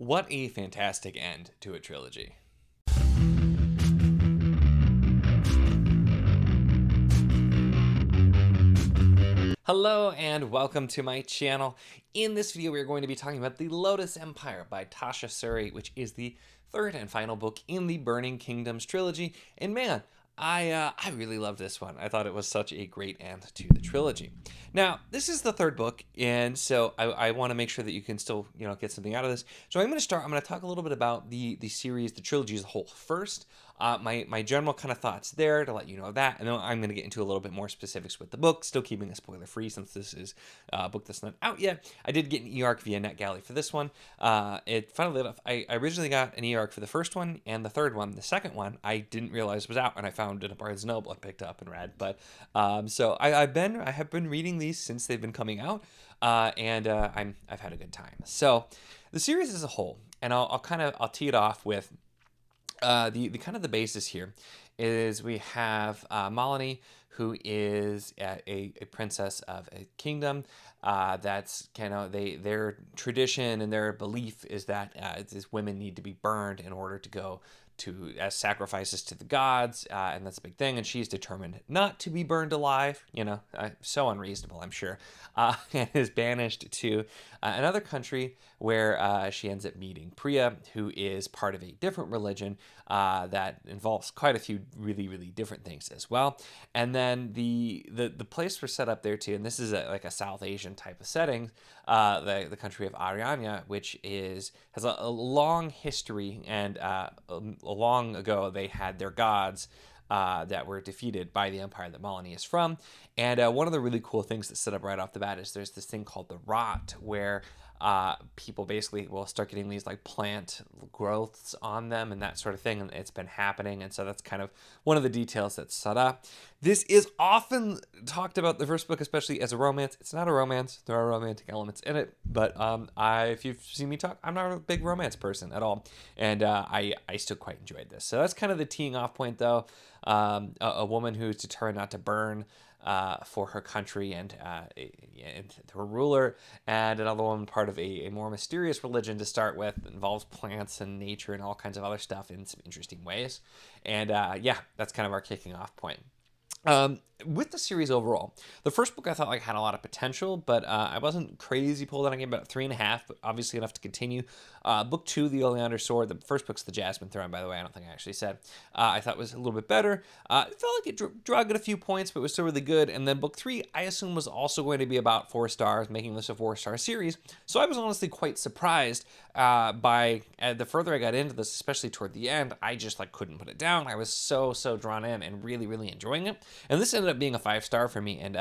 What a fantastic end to a trilogy. Hello and welcome to my channel. In this video, we're going to be talking about the Lotus Empire by Tasha Suri, which is the third and final book in the Burning Kingdoms trilogy. And man, I really loved this one. I thought it was such a great end to the trilogy. Now, this is the third book, and so I want to make sure that you can still, get something out of this. So I'm going to talk a little bit about the series, the trilogy as a whole first. My general kind of thoughts there to let you know that, and then I'm going to get into a little bit more specifics with the book, still keeping it spoiler free since this is a book that's not out yet. I did get an e-arc via NetGalley for this one. Funnily enough, I originally got an e-arc for the first one and the third one. The second one I didn't realize was out, and I found it at Barnes & Noble and picked up and read. But so I have been reading these since they've been coming out, and I've had a good time. So the series as a whole, and I'll tee it off with. The basis here is we have Malini, who is a princess of a kingdom that's their tradition and their belief is that these women need to be burned in order to go as sacrifices to the gods, and that's a big thing, and she's determined not to be burned alive, so unreasonable, I'm sure, and is banished to another country where she ends up meeting Priya, who is part of a different religion that involves quite a few really, really different things as well. And then the place we're set up there too, and this is like a South Asian type of setting, the country of Aryanya, which has a long history, and long ago they had their gods that were defeated by the empire that Malini is from. And one of the really cool things that's set up right off the bat is there's this thing called the rot, where people basically will start getting these like plant growths on them and that sort of thing, and it's been happening, and so that's kind of one of the details that's set up. This is often talked about, the first book especially, as a romance. It's not a romance. There are romantic elements in it, but if you've seen me talk, I'm not a big romance person at all, and I still quite enjoyed this. So that's kind of the teeing off point, though. A woman who's determined not to burn for her country and her ruler, and another one part of a more mysterious religion to start with, that involves plants and nature and all kinds of other stuff in some interesting ways. And that's kind of our kicking off point. With the series overall, the first book I thought had a lot of potential, but I wasn't crazy pulled on. I gave about 3.5, but obviously enough to continue. Book 2, The Oleander Sword, the first book's The Jasmine Throne, by the way, I don't think I actually said. I thought was a little bit better. It felt like it drug at a few points, but it was still really good. And then book 3, I assume, was also going to be about 4 stars, making this a 4-star series. So I was honestly quite surprised by the further I got into this, especially toward the end. I just couldn't put it down. I was so drawn in and really, really enjoying it. And this ended up being a 5-star for me, and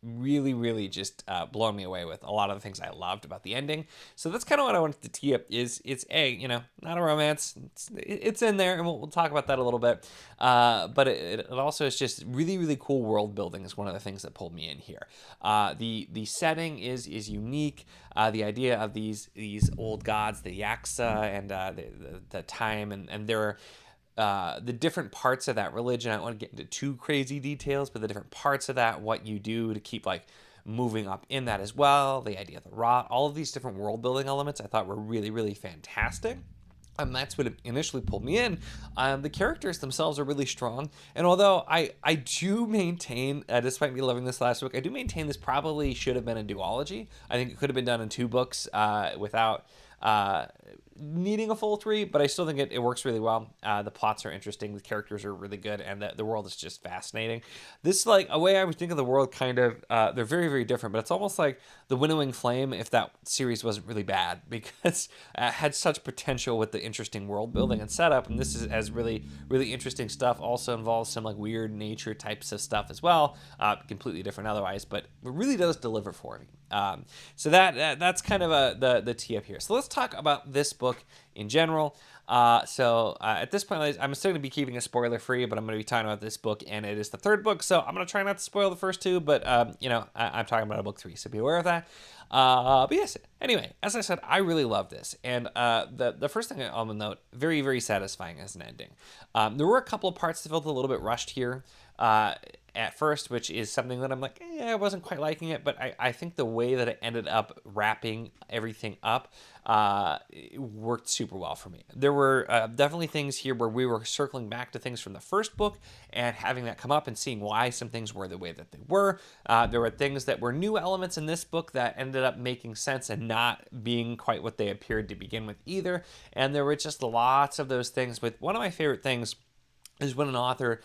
really, really just blown me away with a lot of the things I loved about the ending. So that's kind of what I wanted to tee up. Is it's not a romance. It's in there, and we'll talk about that a little bit. But it also is just really, really cool world building is one of the things that pulled me in here. The setting is unique. The idea of these old gods, the Yaksa, and the time, and there are the different parts of that religion. I don't want to get into too crazy details, but the different parts of that, what you do to keep moving up in that as well, the idea of the rot, all of these different world building elements I thought were really, really fantastic. That's what initially pulled me in. The characters themselves are really strong, and although I do maintain, despite me loving this last book, I do maintain this probably should have been a duology. I think it could have been done in 2 books without needing a full 3, but I still think it works really well. The plots are interesting, the characters are really good, and the world is just fascinating. This, a way I would think of the world, kind of, they're very, very different, but it's almost like The Winnowing Flame if that series wasn't really bad, because it had such potential with the interesting world building and setup, and this has really, really interesting stuff. Also involves some weird nature types of stuff as well, completely different otherwise, but it really does deliver for me. So that's kind of the tee up here. So let's talk about this book in general. So at this point, I'm still going to be keeping it spoiler free, but I'm going to be talking about this book, and it is the third book, so I'm going to try not to spoil the first two, but I'm talking about a book 3, so be aware of that. But yes, anyway, as I said, I really love this, and the first thing I'll note, very, very satisfying as an ending. There were a couple of parts that felt a little bit rushed here at first, which is something that I'm like, I wasn't quite liking it, but I think the way that it ended up wrapping everything up it worked super well for me. There were definitely things here where we were circling back to things from the first book and having that come up and seeing why some things were the way that they were. There were things that were new elements in this book that ended up making sense and not being quite what they appeared to begin with either. And there were just lots of those things. With one of my favorite things is when an author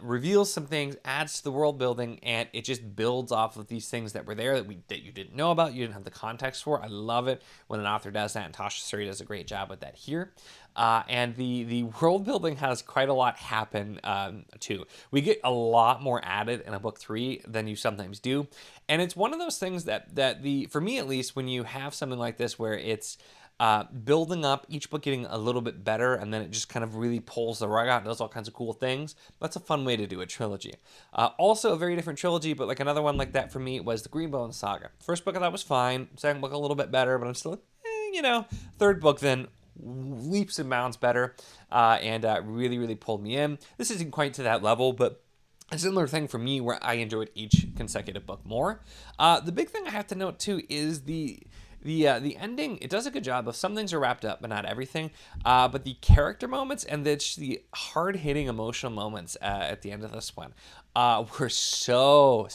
reveals some things, adds to the world building, and it just builds off of these things that were there that you didn't know about, you didn't have the context for. I love it when an author does that, and Tasha Suri does a great job with that here. And the world building has quite a lot happen too. We get a lot more added in a book 3 than you sometimes do, and it's one of those things that for me at least, when you have something like this where it's building up, each book getting a little bit better, and then it just kind of really pulls the rug out and does all kinds of cool things. That's a fun way to do a trilogy. Also a very different trilogy, but like another one like that for me was the Greenbone Saga. First book I thought was fine, second book a little bit better, but I'm still third book then leaps and bounds better, and really, really pulled me in. This isn't quite to that level, but a similar thing for me where I enjoyed each consecutive book more. The big thing I have to note too is the ending. It does a good job of some things are wrapped up, but not everything. But the character moments and the hard-hitting emotional moments at the end of this one were so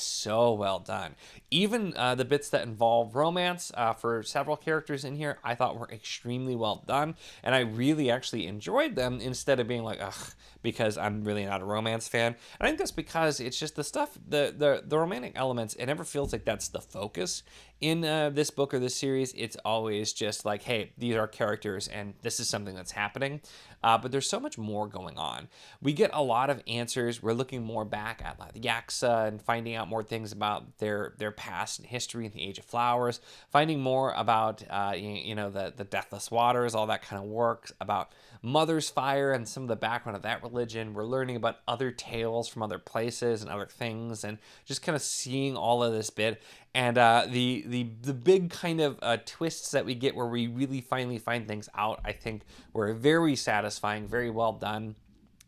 well done. Even the bits that involve romance for several characters in here, I thought were extremely well done, and I really actually enjoyed them instead of being like, ugh, because I'm really not a romance fan. And I think that's because it's just the stuff, the romantic elements, it never feels like that's the focus in this book or this series. It's always just like, hey, these are characters and this is something that's happening. But there's so much more going on. We get a lot of answers. We're looking more back at the Yaksa and finding out more things about their past and history in the Age of Flowers, finding more about the Deathless Waters, all that kind of work, about Mother's Fire and some of the background of that religion. We're learning about other tales from other places and other things, and just kind of seeing all of this bit. And the big kind of twists that we get where we really finally find things out, I think were very satisfying, very well done.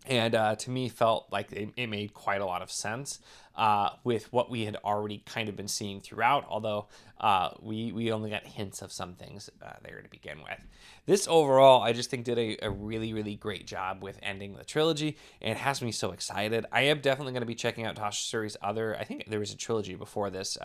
And to me felt like it made quite a lot of sense with what we had already kind of been seeing throughout, although we only got hints of some things there to begin with. This overall, I just think did a really, really great job with ending the trilogy, and it has me so excited. I am definitely going to be checking out Tasha Suri's other, I think there was a trilogy before this,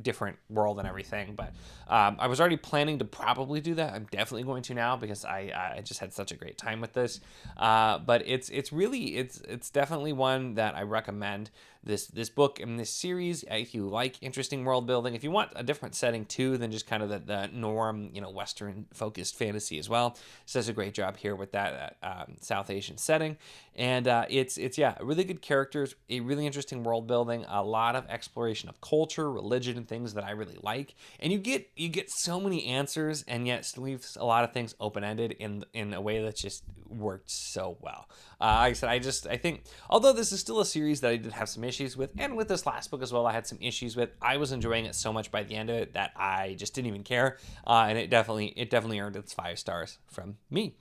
different world and everything, but I was already planning to probably do that. I'm definitely going to now because I just had such a great time with this. But it's definitely one that I recommend. This book and this series, if you like interesting world building, if you want a different setting too than just kind of the norm, Western focused fantasy as well, it does a great job here with that South Asian setting. And it's really good characters, a really interesting world building, a lot of exploration of culture, religion, and things that I really like. And you get so many answers, and yet still leaves a lot of things open ended in a way that just worked so well. Like I said, I think although this is still a series that I did have some issues with, and with this last book as well, I had some issues with, I was enjoying it so much by the end of it that I just didn't even care, and it definitely earned its 5 stars from me.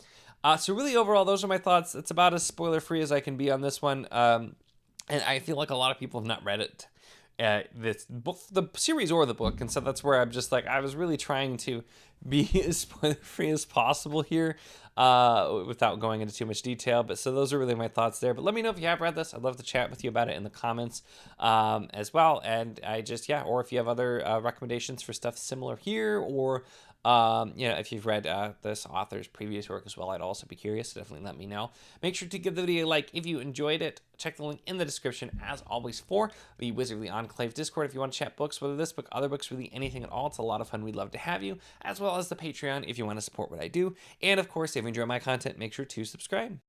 So really overall, those are my thoughts. It's about as spoiler free as I can be on this one, and I feel like a lot of people have not read it. This book, the series or the book, and so that's where I'm just like, I was really trying to be as spoiler free as possible here without going into too much detail. But so those are really my thoughts there. But let me know if you have read this. I'd love to chat with you about it in the comments as well. And or if you have other recommendations for stuff similar here, or if you've read this author's previous work as well, I'd also be curious. So definitely let me know. Make sure to give the video a like if you enjoyed it. Check the link in the description, as always, for the Wizardly Enclave Discord if you want to chat books, whether this book, other books, really anything at all. It's a lot of fun. We'd love to have you, as well as the Patreon if you want to support what I do. And of course, if you enjoy my content, make sure to subscribe.